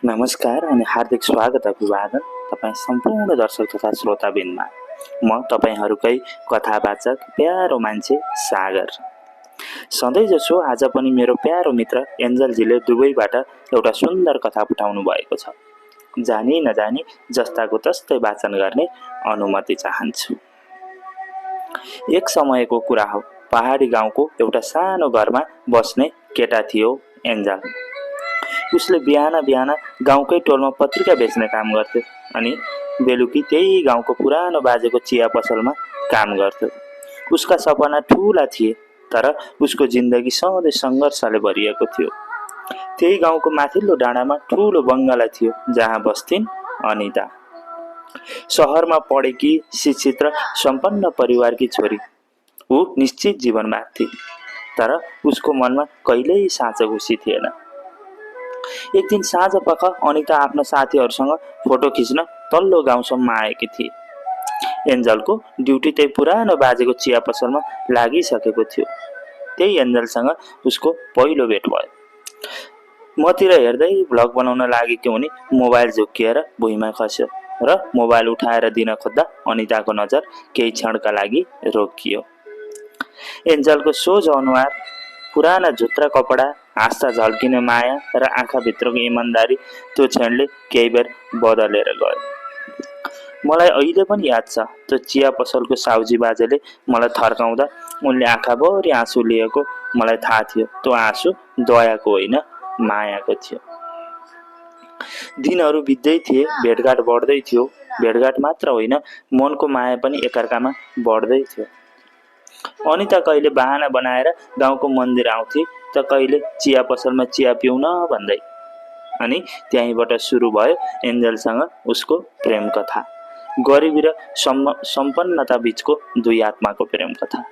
नमस्कार अनि हार्दिक स्वागत अभिवादन तपाईँ सम्पूर्ण दर्शक तथा श्रोताबिनमा। म तपाईँहरूकै कथावाचक प्यारो मान्छे सागर। सधैँ जसो आज पनि मेरो प्यारो मित्र एन्जलजीले दुबईबाट एउटा सुन्दर कथा पठाउनु भएको छ। जानी नजानी जस्ताको तस्तै वाचन गर्ने अनुमति चाहन्छु। एक समयको कुरा हो, पहाडी गाउँको एउटा सानो घरमा बस्ने केटा थियो एन्जल। उसले बिहान बिहान गाउँकै टोलमा पत्रिका बेच्ने काम गर्थ्यो अनि बेलुकी त्यही गाउँको पुरानो बाजेको चिया पसलमा काम गर्थ्यो। उसका सपना ठुला थिए, तर उसको जिन्दगी सधैँ सङ्घर्षले भरिएको थियो। त्यही गाउँको माथिल्लो डाँडामा ठुलो बङ्गला थियो जहाँ बस्थिन् अनिता। सहरमा पढेकी, शिक्षित र सम्पन्न परिवारकी छोरी। ऊ निश्चित जीवन बाँच्थी, तर उसको मनमा कहिल्यै साँचो खुसी थिएन। एक दिन साँझ पख अनिता आफ्ना साथीहरूसँग फोटो खिच्न तल्लो गाउँसम्म आएकी थिए। एन्जलको ड्युटी त्यही पुरानो बाजेको चिया पसलमा लागिसकेको थियो। त्यही एन्जलसँग उसको पहिलो भेट भयो। मतिर हेर्दै भ्लग बनाउन लागेकी उनी मोबाइल झुक्किएर भुइँमा खस्यो र मोबाइल उठाएर दिन खोज्दा अनिताको नजर केही क्षणका लागि रोकियो। एन्जलको सोझो अनुहार, पुराना झुत्रा कपडा, हाँस्दा झल्किने माया र आँखाभित्रको इमान्दारी त्यो क्षणले केही बेर बदलेर गयो। मलाई अहिले पनि याद छ, त्यो चिया पसलको साउजी बाजेले मलाई थर्काउँदा उनले आँखाभरि आँसु लिएको मलाई थाहा थियो। त्यो आँसु दयाको होइन, मायाको थियो। दिनहरू बित्दै थिए, भेटघाट बढ्दै थियो। भेटघाट मात्र होइन, मनको माया पनि एकअर्कामा बढ्दै थियो। अनिता कहिले बहाना बनाएर गाउँको मन्दिर आउँथे त कहिले चिया पसलमा चिया पिउन भन्दै। अनि त्यहीँबाट सुरु भयो एन्जलसँग उसको प्रेम कथा। गरिबी र सम्पन्नता बीचको दुई आत्माको प्रेम कथा।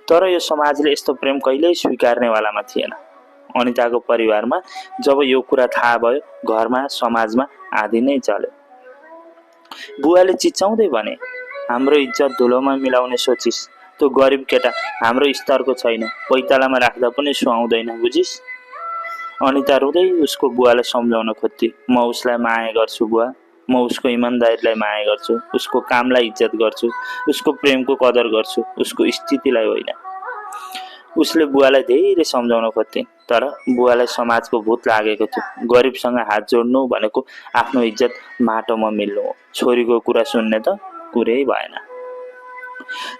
तर यो समाजले यस्तो प्रेम कहिल्यै स्वीकार्नेवालामा थिएन। अनिताको परिवारमा जब यो कुरा थाहा भयो, घरमा समाजमा आदि नै चल्यो। बुवाले चिच्याउँदै भने, हाम्रो इज्जत धुलोमा मिलाउने सोचिस, त्यो गरिब केटा हाम्रो स्तरको छैन, पैतालामा राख्दा पनि सुहाउँदैन, बुझिस? अनिता रुँदै उसको बुवालाई सम्झाउन खोज्थे। म उसलाई माया गर्छु बुवा, म उसको इमान्दारीलाई माया गर्छु, उसको कामलाई इज्जत गर्छु, उसको प्रेमको कदर गर्छु, उसको स्थितिलाई होइन। उसले बुवालाई धेरै सम्झाउन खोज्थे, तर बुवालाई समाजको भूत लागेको थियो। गरिबसँग हात जोड्नु भनेको आफ्नो इज्जत माटोमा मिल्नु हो। छोरीको कुरा सुन्ने त कुरै भएन।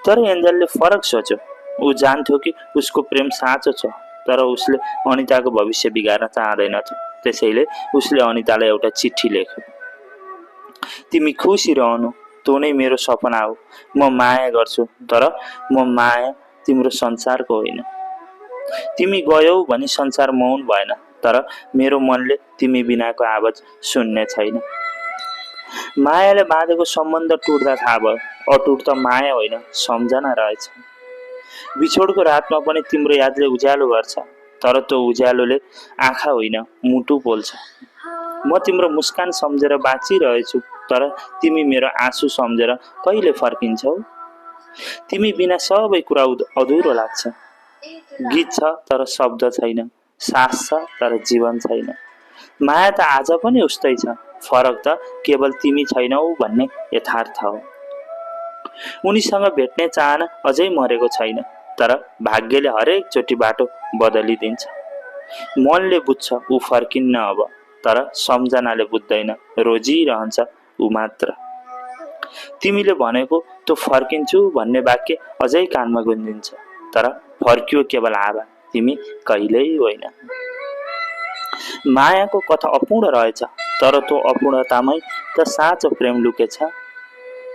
तर एन्जलले फरक सोच्यो। ऊ जान्थ्यो कि उसको प्रेम साँचो छ, तर उसले अनिताको भविष्य बिगार्न चाहँदैनथ्यो। त्यसैले उसले अनितालाई एउटा चिठी लेख्यो। तिमी खुसी रहनु, त्यो नै मेरो सपना हो। म माया गर्छु, तर म माया तिम्रो संसारको होइन। तिमी गयौ भने संसार मौन भएन, तर मेरो मनले तिमी बिनाको आवाज सुन्ने छैन। मायाले बाँधेको सम्बन्ध टुट्दा थाहा भयो, अटुट त माया होइन, सम्झना रहेछ। बिछोडको रातमा पनि तिम्रो यादले उज्यालो गर्छ, तर त्यो उज्यालोले आँखा होइन, मुटु पोल्छ। म तिम्रो मुस्कान सम्झेर बाँचिरहेछु, तर तिमी मेरो आँसु सम्झेर कहिले फर्किन्छौ? तिमी बिना सबै कुरा अधुरो लाग्छ। गीत छ तर शब्द छैन, सास छ तर जीवन छैन। माया त आज पनि उस्तै छ, फरक त केवल तिमी छैनौ भन्ने यथार्थ हो। उनीसँग भेट्ने चाहना अझै मरेको छैन, तर भाग्यले हरेक चोटि बाटो बदलिदिन्छ। मनले बुझ्छ ऊ फर्किन्न अब, तर सम्झनाले बुझ्दैन, रोजिरहन्छ ऊ मात्र। तिमीले भनेको त्यो फर्किन्छु भन्ने वाक्य अझै कानमा गुन्जिन्छ, तर फर्कियो केवल आभा, तिमी कहिल्यै होइन। मायाको कथा अपूर्ण रहेछ, तर त्यो अपूर्णतामै त साँचो प्रेम लुकेछ।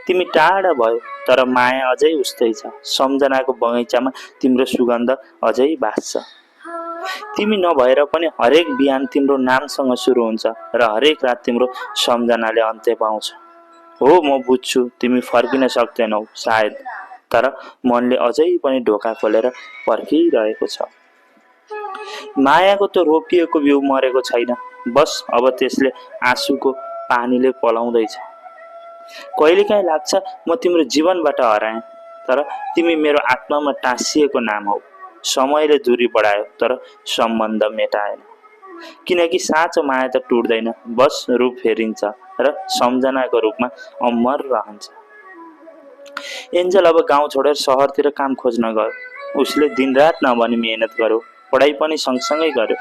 तिमी टाढा भयो, तर माया अझै उस्तै छ। सम्झनाको बगैँचामा तिम्रो सुगन्ध अझै बाँच्छ। तिमी नभएर पनि हरेक बिहान तिम्रो नामसँग सुरु हुन्छ र हरेक रात तिम्रो सम्झनाले अन्त्य पाउँछ। हो, म बुझ्छु तिमी फर्किन सक्दैनौ सायद, तर मनले अझै पनि ढोका खोलेर पर्खिरहेको छ। मायाको त रोपिएको बिउ मरेको छैन, बस अब त्यसले आँसुको पानीले पलाउँदैछ। कहिलेकाहीँ लाग्छ म तिम्रो जीवनबाट हराएँ, तर तिमी मेरो आत्मामा टाँसिएको नाम हौ। समयले दूरी बढायो, तर सम्बन्ध मेटाएन। किनकि साँचो माया त टुट्दैन, बस रूप फेरिन्छ र सम्झनाको रूपमा अमर रहन्छ। एन्जल अब गाउँ छोडेर सहरतिर काम खोज्न गयो। उसले दिनरात नभनी मेहनत गर्यो, पढाइ पनि सँगसँगै गर्यो।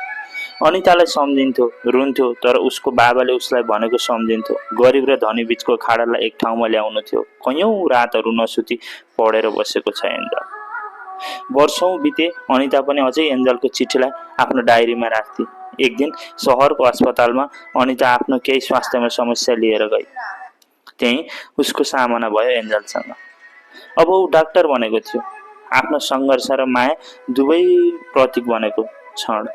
अनितालाई सम्झिन्थ्यो, रुन्थ्यो, तर उसको बाबाले उसलाई भनेको सम्झिन्थ्यो। गरिब र धनी बिचको खाडललाई एक ठाउँमा ल्याउनु थियो। कैयौँ रातहरू नसुती पढेर बसेको छ एन्जल। वर्षौँ बिते, अनिता पनि अझै एन्जलको चिठीलाई आफ्नो डायरीमा राख्थे। एक दिन सहरको अस्पतालमा अनिता आफ्नो केही स्वास्थ्यमा समस्या लिएर गई। त्यही उसको सामना भयो एन्जलसँग। अब ऊ डाक्टर बनेको थियो। आफ्नो सङ्घर्ष र माया दुवै प्रतीक बनेको क्षण।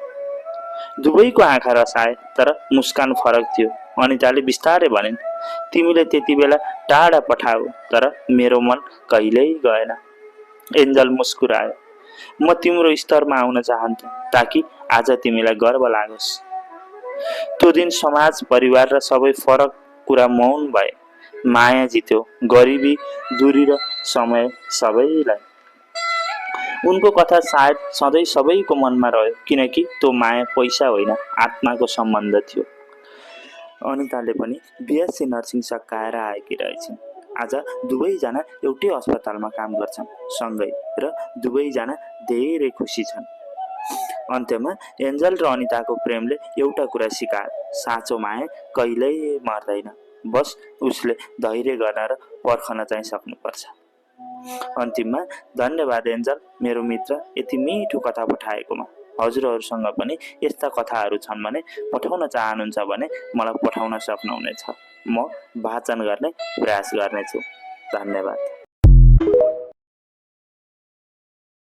दुवैको आँखा रसाए, तर मुस्कान फरक थियो। अनिताले बिस्तारै भनिन्, तिमीले त्यति बेला टाढा पठाऊ, तर मेरो मन कहिल्यै गएन। एन्जल मुस्कुरायो, म तिम्रो स्तरमा आउन चाहन्छु, ताकि आज तिमीलाई गर्व लागोस्। त्यो दिन समाज, परिवार र सबै फरक कुरा मौन भए। माया जित्यो, गरिबी, दूरी र समय सबैलाई। उनको कथा सायद सधैँ सबैको मनमा रह्यो, किनकि त्यो माया पैसा होइन, आत्माको सम्बन्ध थियो। अनिताले पनि बिएससी नर्सिङ सकाएर आएकी रहेछन्। आज दुवैजना एउटै अस्पतालमा काम गर्छन् सँगै र दुवैजना धेरै खुसी छन्। अन्त्यमा एन्जल र अनिताको प्रेमले एउटा कुरा सिकायो, साँचो माया कहिल्यै मर्दैन, बस उसले धैर्य गर्न र पर्खन चाहिँ सक्नुपर्छ। अन्तिममा धन्यवाद एन्जल, मेरो मित्र, यति मिठो कथा पठाएकोमा। हजुरहरूसँग पनि यस्ता कथाहरू छन् भने, पठाउन चाहनुहुन्छ भने मलाई पठाउन सक्नुहुनेछ। म वाचन गर्ने प्रयास गर्नेछु। धन्यवाद।